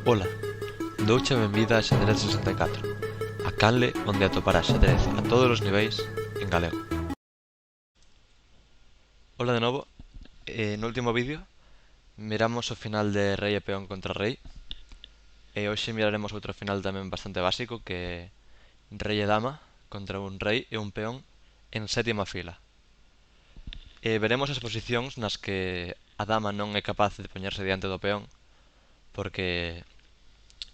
Ola, douche a benvida a Xadrez 64, a canle onde atoparás xadrez a todos os niveis en galego. Ola de novo, no último vídeo miramos o final de rei e peón contra rei, e hoxe miraremos outro final tamén bastante básico, que é rei e dama contra un rei e un peón en sétima fila. Veremos as posicións nas que a dama non é capaz de poñerse diante do peón, porque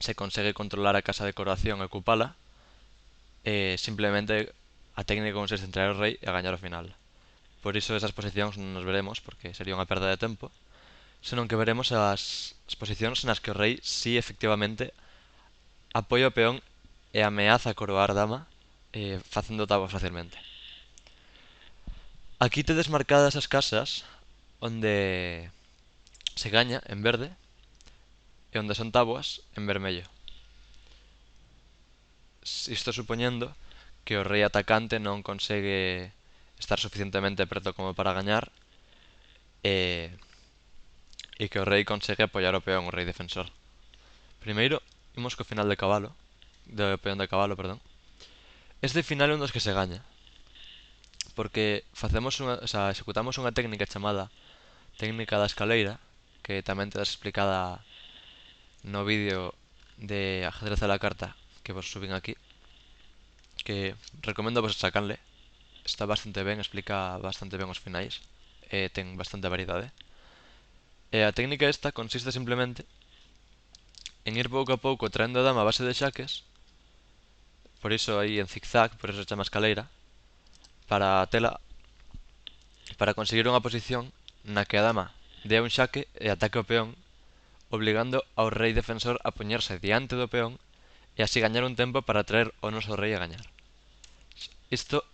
se consegue controlar a casa de coroación e ocupala, simplemente a técnica consiste en traer o rei e a gañar o final. Por iso esas posicións non nos veremos, porque sería unha perda de tempo, senón que veremos as posicións nas que o rei si efectivamente apoia o peón e ameaza a coroar dama, facendo tabas facilmente. Aquí tedes marcadas as casas onde se gaña en verde e onde son táboas en vermello. Isto supoñendo que o rei atacante non consegue estar suficientemente preto como para gañar, e que o rei consegue apoiar o peón, o rei defensor. Primeiro, imos co final de cabalo, do peón de cabalo, perdón. Este final é un dos que se gaña, porque executamos unha técnica chamada técnica da escaleira, que tamén te das explicada no vídeo de ajedrez a la carta que vos subín aquí, que recomendo vos sacanle. Está bastante ben, explica bastante ben os finais, ten bastante variedade. E a técnica esta consiste simplemente en ir pouco a pouco traendo a dama a base de xaques, por iso aí en zigzag, por iso se chama escaleira, para tela, para conseguir unha posición na que a dama dea un xaque e ataque o peón, obligando ao rei defensor a poñerse diante do peón e así gañar un tempo para traer o noso rei a gañar. Isto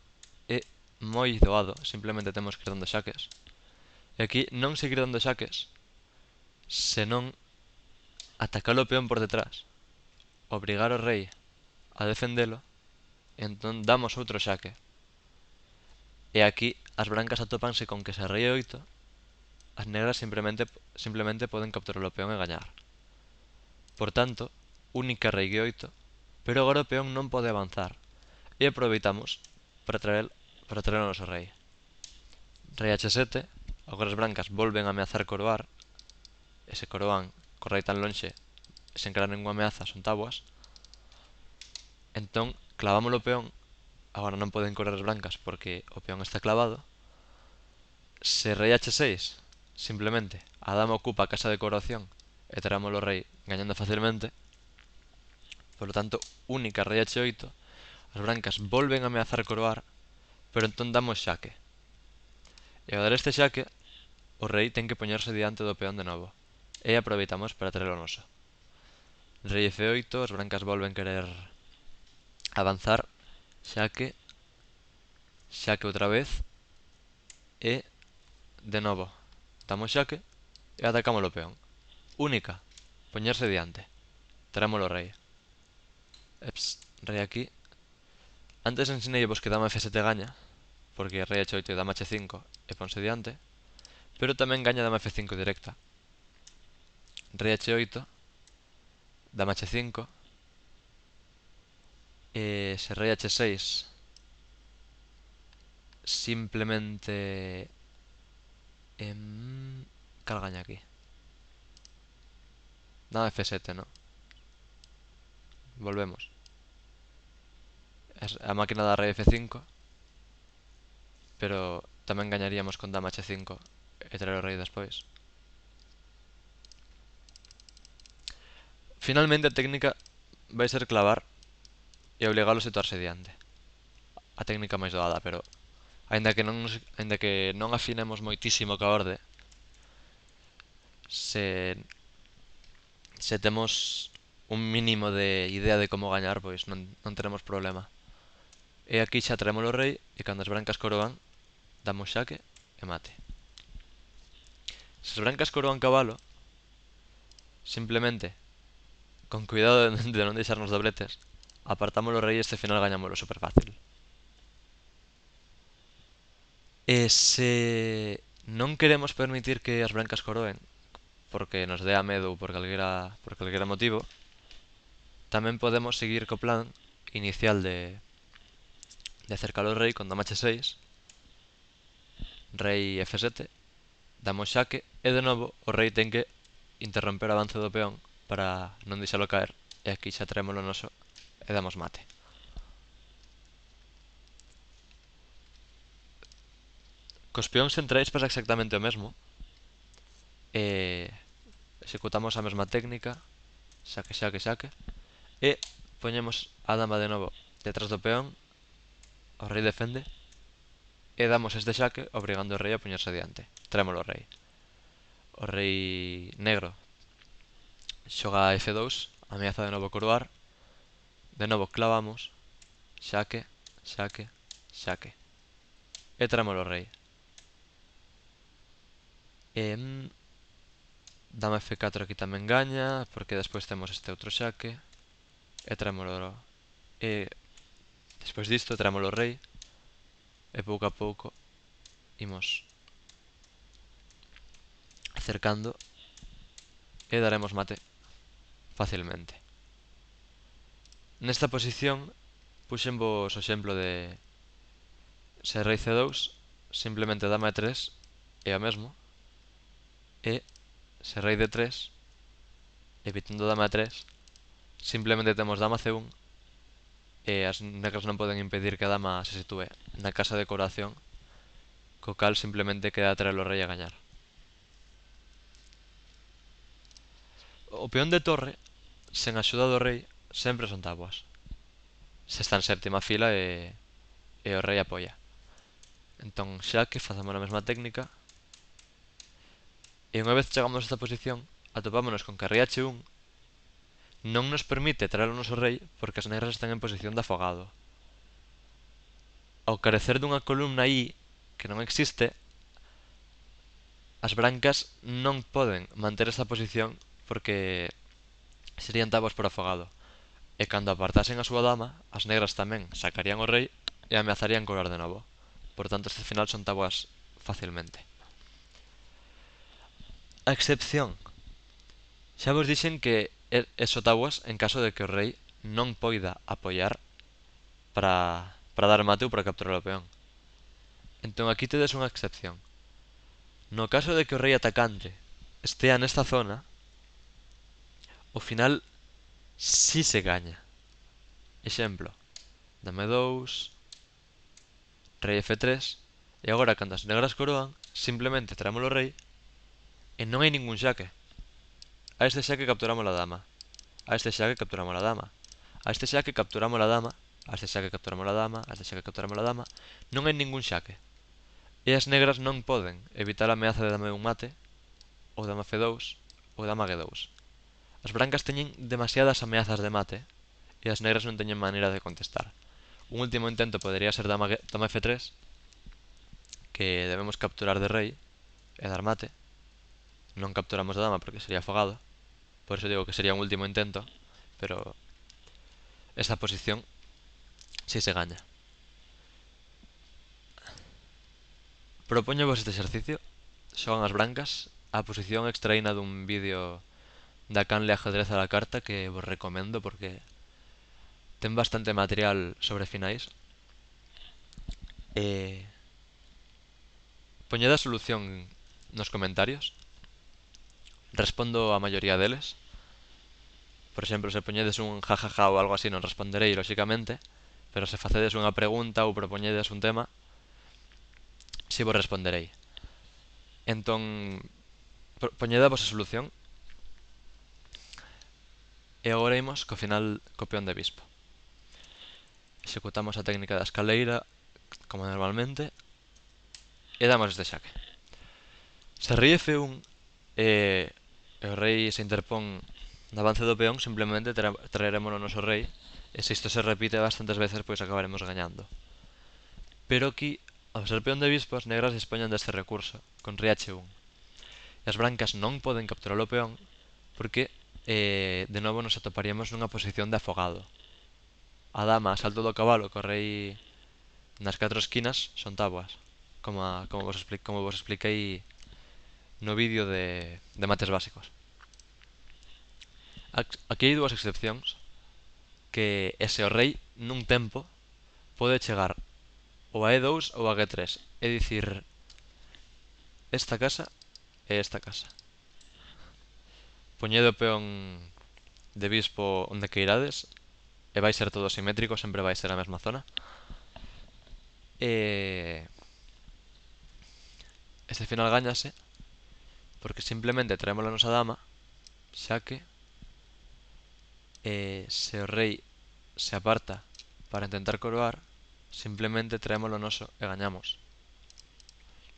é moi doado, simplemente temos que ir dando xaques. E aquí non seguir dando xaques, senón atacar o peón por detrás, obrigar o rei a defendelo, e entón damos outro xaque. E aquí as brancas atópanse con que se rei e 8, as negras simplemente poden capturar o peón e gañar. Por tanto, única rei G8, pero agora o peón non pode avanzar, e aproveitamos para traer o noso rei. Rei H7, agora as brancas volven a ameazar coroar, e se coroan co rei tan lonxe e sen crear ninguna ameaza son tabuas. Entón, clavamos o peón, agora non poden correr as blancas porque o peón está clavado. Se rei H6, simplemente a dama ocupa a casa de coroación e teremos o rei gañando facilmente. Por lo tanto, única rei H8, as brancas volven a ameazar coroar, pero entón damos xaque. E ao dar este xaque, o rei ten que poñerse diante do peón de novo, e aproveitamos para traer o noso. Rei F8, as brancas volven querer avanzar, xaque, xaque outra vez, e de novo damos xaque e atacamos o peón. Única, poñerse diante, traemos o rei. Rei aquí. Antes ensinei-vos que dama F7 gaña, porque rei H8 e dama H5 e ponse diante, pero tamén gaña dama F5 directa. Rei H8, dama H5, e se rei H6 simplemente cal gaña aquí? Dama F7, ¿no? Volvemos. A máquina da rei F5, pero tamén gañaríamos con dama H5 e traer o rei despois. Finalmente a técnica vai ser clavar e obligalo a situarse diante. A técnica máis doada, pero aínda que non afinemos moitísimo ca orde, se temos un mínimo de idea de como gañar, pois non teremos problema. E aquí xa traemos o rei e cando as brancas coroan, damos xaque e mate. Se as brancas coroan cabalo, simplemente, con cuidado de non deixarnos dobletes, apartamos o rei e este final gañámoslo super fácil. E se non queremos permitir que as brancas coroen, porque nos dea medo ou por calquera motivo, tamén podemos seguir co plan inicial de acercar o rei con dama h6, rei f7, damos xaque e de novo o rei ten que interromper o avance do peón para non deixalo caer, e aquí xa traemos o noso e damos mate. Cos peóns centrais pasa exactamente o mesmo. Executamos a mesma técnica, xaque, xaque, xaque, e poñemos a dama de novo detrás do peón, o rei defende, e damos este xaque obrigando o rei a poñerse diante. Trémolo o rei. O rei negro xoga f2, ameaza de novo coroar, de novo clavamos, xaque, xaque, xaque, e trémolo o rei. Dama f4 aquí tamén gaña, porque despois temos este outro xaque, e trémolo. E despois disto trémolo o rei, e pouco a pouco imos acercando e daremos mate facilmente. Nesta posición puxenvos o exemplo de se rei c2, simplemente dama e3 é o mesmo, e se rei d3, evitando dama e3, simplemente temos dama c1 e as negras non poden impedir que a dama se sitúe na casa de coroación, co cal simplemente queda traer o rei a gañar. O peón de torre, sen axuda do rei, sempre son táboas. Se está en séptima fila e o rei apoia. Entón xa que facemos a mesma técnica, e unha vez chegamos a esta posición, atopámonos con que rei h1 non nos permite traer o noso rei porque as negras están en posición de afogado. Ao carecer dunha columna aí que non existe, as brancas non poden manter esta posición porque serían táboas por afogado. E cando apartasen a súa dama, as negras tamén sacarían o rei e ameazarían coroar de novo. Por tanto, este final son táboas facilmente. A excepción. Xa vos dixen que é só táboas en caso de que o rei non poida apoiar para dar mate ou para capturar o peón. Entón aquí tedes unha excepción. No caso de que o rei atacante estea nesta zona, o final si se gaña. Exemplo, dama e2, rei f3, e agora cando as negras coroan, simplemente traemos o rei e non hai ningún xaque. A este xaque capturamos a dama. A este xaque capturamos a dama. A este xaque capturamos a dama. A este xaque capturamos a dama. A este xaque capturamos a dama. Non hai ningún xaque. E as negras non poden evitar a ameaza de dama un mate, ou dama f2, ou dama g2. As brancas teñen demasiadas ameazas de mate e as negras non teñen maneira de contestar. Un último intento podería ser dama f3, que debemos capturar de rei e dar mate. Non capturamos a dama porque sería afogado. Por eso digo que sería un último intento, pero esta posición si se gaña. Propóñovos este exercicio. Xogan as brancas. A posición extraína dun vídeo da canle ajedrez a la carta que vos recomendo porque ten bastante material sobre finais. Poñed a solución nos comentarios. Respondo a maioría deles. Por exemplo, se poñedes un jajaja ou algo así non responderei, lóxicamente, pero se facedes unha pregunta ou propoñedes un tema, si vos responderei. Entón, poñed a vosa solución. E agora imos co final co peón de bispo. Executamos a técnica da escaleira, como normalmente, e damos este xaque. Se rei f1 e o rei se interpón no avance do peón, simplemente traeremos o noso rei, e se isto se repite bastantes veces, pois acabaremos gañando. Pero aquí, ao ser peón de bispo, as negras dispoñen deste recurso, con rei h1. E as brancas non poden capturar o peón, porque de novo nos atoparíamos nunha posición de afogado. A dama a salto do cabalo co rei nas 4 esquinas son táboas, como vos expliquei no vídeo de mates básicos. Aquí hai dúas excepcións, que ese o rei nun tempo pode chegar ou a E2 ou a G3. É dicir, esta casa e esta casa. Poñede o peón de bispo onde queirades e vai ser todo simétrico, sempre vai ser a mesma zona. E este final gañase porque simplemente traemos a nosa dama, xa que se o rei se aparta para intentar coroar, simplemente traemos o noso e gañamos.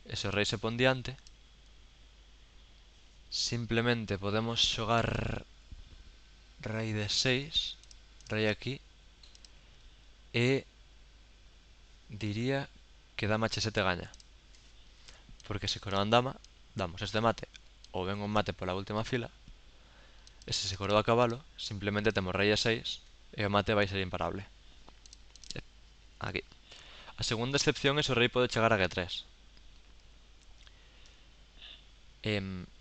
E se o rei se pon diante, simplemente podemos xogar rei de 6, rei aquí, e diría que dama h7 gaña. Porque se coroan dama, damos este mate, ou ven un mate pola última fila, e se coroa a cabalo, simplemente temos rei e6, e o mate vai ser imparable. Aquí. A segunda excepción é se o rei pode chegar a G3.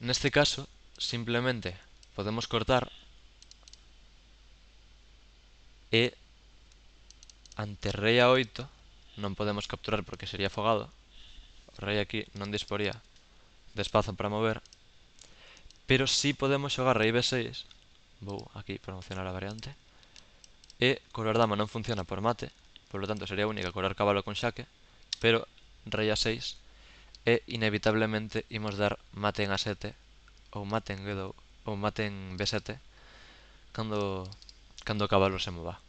Neste caso, simplemente podemos cortar e ante rei a 8 non podemos capturar porque sería fogado. O rei aquí non disporía de espazo para mover, pero sí podemos xogar rei b6. Vou aquí promocionar a variante. E coroar dama non funciona por mate, por lo tanto sería única coroar cabalo con xaque, pero rei a 6 e inevitablemente imos dar mate en a7 ou mate en g2 ou mate en b7 cando o cabalo se mova.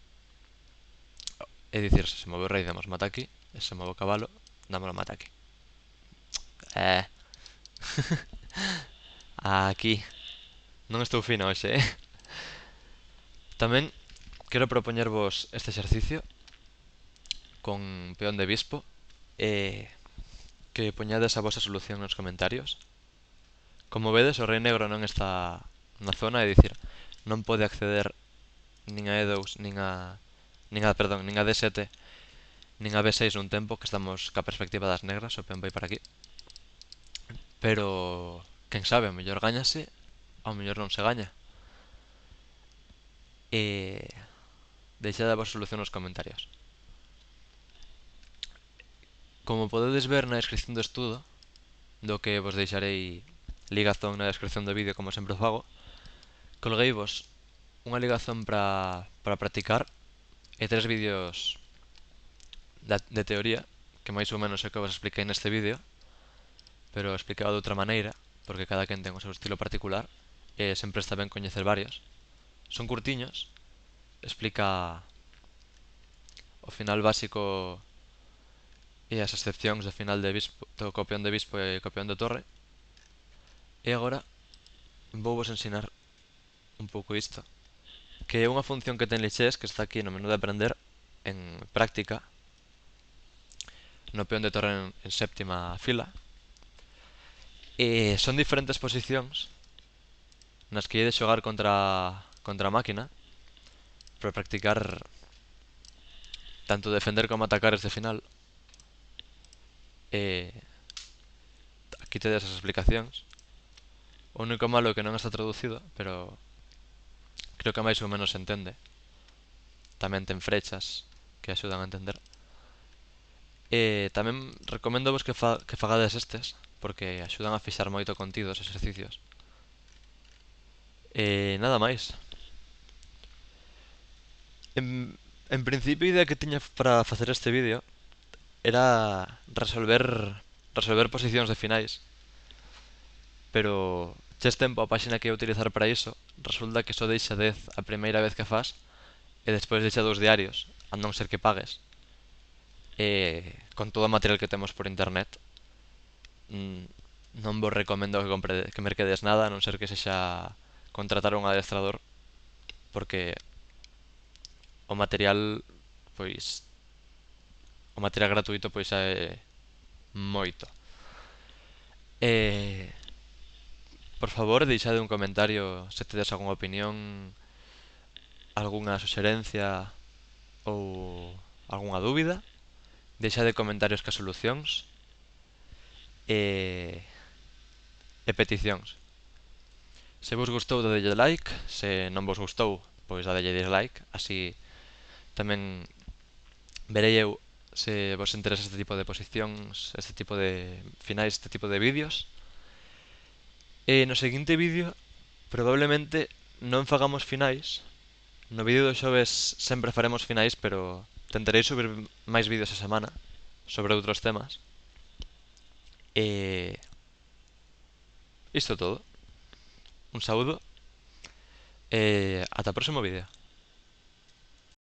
É dicir, se move o rei damos mate aquí, e se move o cabalo dámoslo mate aquí. Aquí. Non estou fino hoxe, Tamén quero propoñervos este exercicio con peón de bispo e que poñades a vosa solución nos comentarios. Como vedes, o rei negro non está na zona, é dicir, non pode acceder nin a E2, nin a D7, nin a B6 nun tempo, que estamos ca perspectiva das negras, o peón vai para aquí. Pero, quen sabe, ao mellor gañase, ao mellor non se gaña. E deixade a vosa solución nos comentarios. Como podedes ver na descripción do estudo, do que vos deixarei ligazón na descripción do vídeo como sempre fago, colgueivos unha ligazón para practicar e 3 vídeos de teoría, que máis ou menos é o que vos expliquei neste vídeo, pero explicado de outra maneira, porque cada quen ten o seu estilo particular e sempre está ben coñecer varios. Son curtiños, explica o final básico e as excepcións do final de bispo, do copión de bispo e copión de torre. E agora vou vos ensinar un pouco isto, que é unha función que ten Lichess, que está aquí no menú de aprender, en práctica, no peón de torre en séptima fila. E son diferentes posicións nas que hai de xogar contra a máquina para practicar tanto defender como atacar este final. E aquí tedes as explicacións. O único malo é que non está traducido, pero creo que máis ou menos se entende. Tamén ten frechas que axudan a entender. E tamén recomendo vos que fagades estes, porque axudan a fixar moito contido os exercicios. E nada máis. En principio a idea que tiña para facer este vídeo era resolver posicións de finais, pero ches tempo a páxina que ia utilizar para iso resulta que só deixa 10 a primeira vez que fas e despois deixa 2 diarios, a non ser que pagues. E con todo o material que temos por internet non vos recomendo que merquedes nada, a non ser que sexa contratar un adestrador, porque o material gratuito pois é moito. Por favor, deixade un comentario se tedes algunha opinión, algunha suxerencia ou algunha dúbida. Deixade comentarios cas solucións. E e peticións. Se vos gustou, dadelle like, se non vos gustou, pois dadelle dislike, así tamén verei eu se vos interesa este tipo de posicións, este tipo de finais, este tipo de vídeos. E no seguinte vídeo probablemente non fagamos finais. No vídeo do xoves sempre faremos finais, pero tentarei subir máis vídeos a semana sobre outros temas. E isto é todo. Un saúdo e ata o próximo vídeo.